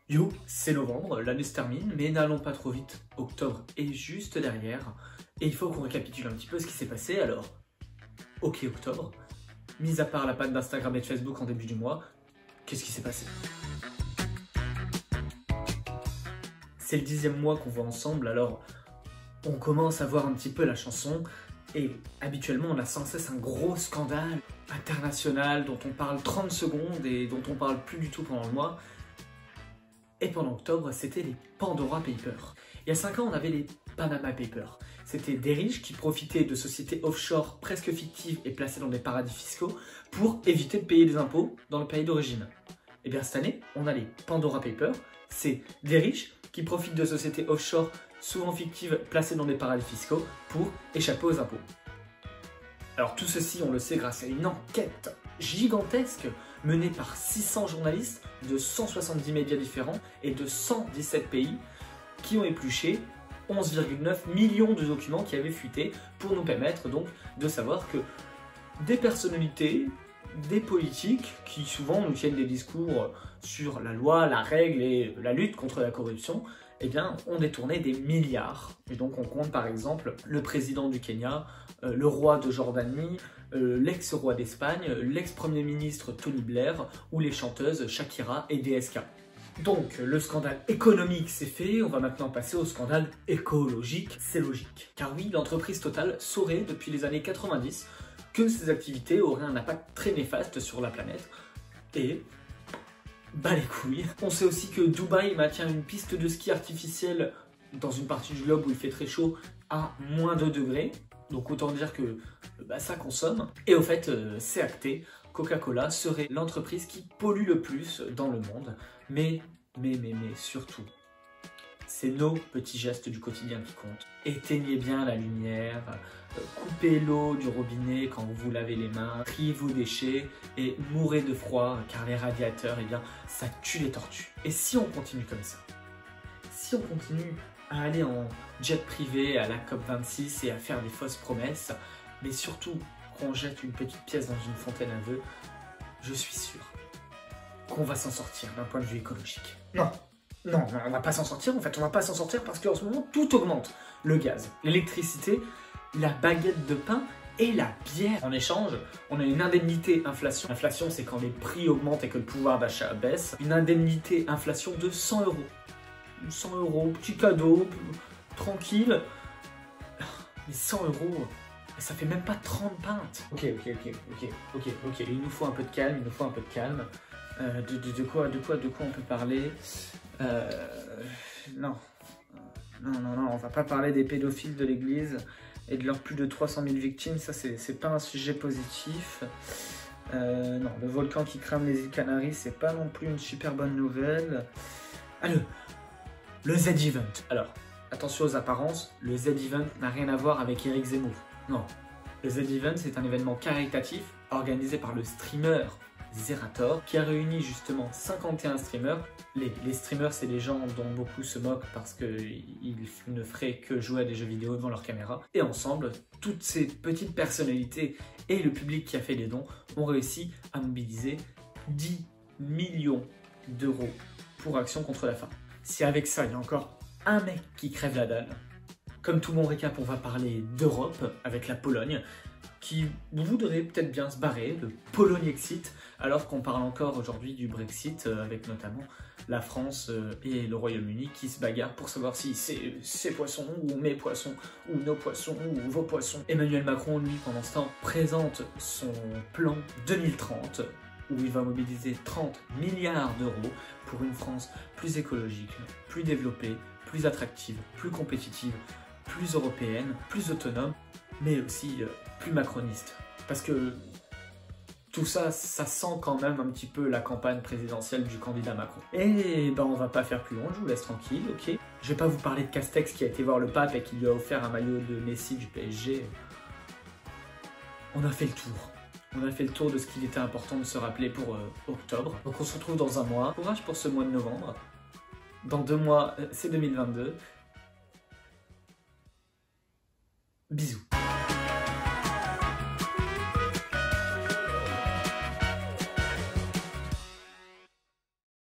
Yo, c'est novembre, l'année se termine, mais n'allons pas trop vite. Octobre est juste derrière, et il faut qu'on récapitule un petit peu ce qui s'est passé. Alors, ok octobre, mis à part la panne d'Instagram et de Facebook en début du mois, qu'est-ce qui s'est passé? C'est le 10e mois qu'on voit ensemble, alors on commence à voir un petit peu la chanson, et habituellement on a sans cesse un gros scandale international dont on parle 30 secondes et dont on parle plus du tout pendant le mois. Et pendant octobre, c'était les Pandora Papers. Il y a 5 ans, on avait les Panama Papers. C'était des riches qui profitaient de sociétés offshore presque fictives et placées dans des paradis fiscaux pour éviter de payer des impôts dans le pays d'origine. Et bien cette année, on a les Pandora Papers. C'est des riches qui profitent de sociétés offshore souvent fictives placées dans des paradis fiscaux pour échapper aux impôts. Alors tout ceci, on le sait grâce à une enquête gigantesque menée par 600 journalistes de 170 médias différents et de 117 pays qui ont épluché 11,9 millions de documents qui avaient fuité pour nous permettre donc de savoir que des personnalités, des politiques qui souvent nous tiennent des discours sur la loi, la règle et la lutte contre la corruption, eh bien, ont détourné des milliards. Et donc on compte par exemple le président du Kenya, le roi de Jordanie, l'ex-roi d'Espagne, l'ex-premier ministre Tony Blair ou les chanteuses Shakira et DSK. Donc le scandale économique c'est fait, on va maintenant passer au scandale écologique, c'est logique. Car oui, l'entreprise Total saurait depuis les années 90 que ses activités auraient un impact très néfaste sur la planète et bah les couilles. On sait aussi que Dubaï maintient une piste de ski artificielle dans une partie du globe où il fait très chaud à moins 2 degrés. Donc autant dire que bah, ça consomme. Et au fait, c'est acté, Coca-Cola serait l'entreprise qui pollue le plus dans le monde. Mais surtout, c'est nos petits gestes du quotidien qui comptent. Éteignez bien la lumière, coupez l'eau du robinet quand vous vous lavez les mains, triez vos déchets et mourrez de froid car les radiateurs, eh bien, ça tue les tortues. Et si on continue comme ça, si on continue à aller en jet privé à la COP26 et à faire des fausses promesses, mais surtout qu'on jette une petite pièce dans une fontaine à vœux, je suis sûr qu'on va s'en sortir d'un point de vue écologique. Non, on va pas s'en sortir, en fait, on va pas s'en sortir parce qu'en ce moment, tout augmente. Le gaz, l'électricité, la baguette de pain et la bière. En échange, on a une indemnité inflation. L'inflation, c'est quand les prix augmentent et que le pouvoir d'achat baisse. Une indemnité inflation de 100 €. 100 €, petit cadeau, tranquille. Mais 100 €, ça fait même pas 30 pintes. Ok, il nous faut un peu de calme, de quoi on peut parler? Non, on va pas parler des pédophiles de l'église et de leurs plus de 300 000 victimes, ça c'est pas un sujet positif. Non, le volcan qui crame les îles Canaries, c'est pas non plus une super bonne nouvelle. Allez, le Z-Event. Alors, attention aux apparences, le Z-Event n'a rien à voir avec Eric Zemmour. Non, le Z-Event c'est un événement caritatif organisé par le streamer Zerator qui a réuni justement 51 streamers. Les streamers, c'est des gens dont beaucoup se moquent parce qu'ils ne feraient que jouer à des jeux vidéo devant leur caméra. Et ensemble, toutes ces petites personnalités et le public qui a fait des dons ont réussi à mobiliser 10 millions d'euros pour Action contre la faim. Si avec ça, il y a encore un mec qui crève la dalle, comme tout mon récap, on va parler d'Europe avec la Pologne, qui voudrait peut-être bien se barrer, le Pologne-Exit, alors qu'on parle encore aujourd'hui du Brexit, avec notamment la France et le Royaume-Uni qui se bagarrent pour savoir si c'est ses poissons, ou mes poissons, ou nos poissons, ou vos poissons. Emmanuel Macron, lui, pendant ce temps, présente son plan 2030, où il va mobiliser 30 milliards d'euros pour une France plus écologique, plus développée, plus attractive, plus compétitive, plus européenne, plus autonome, mais aussi plus macroniste. Parce que tout ça, ça sent quand même un petit peu la campagne présidentielle du candidat Macron. Et ben on va pas faire plus long, je vous laisse tranquille, ok? Je vais pas vous parler de Castex qui a été voir le pape et qui lui a offert un maillot de Messi du PSG. On a fait le tour. On a fait le tour de ce qu'il était important de se rappeler pour octobre. Donc on se retrouve dans un mois. Courage pour ce mois de novembre. Dans 2 mois, c'est 2022. Bisous.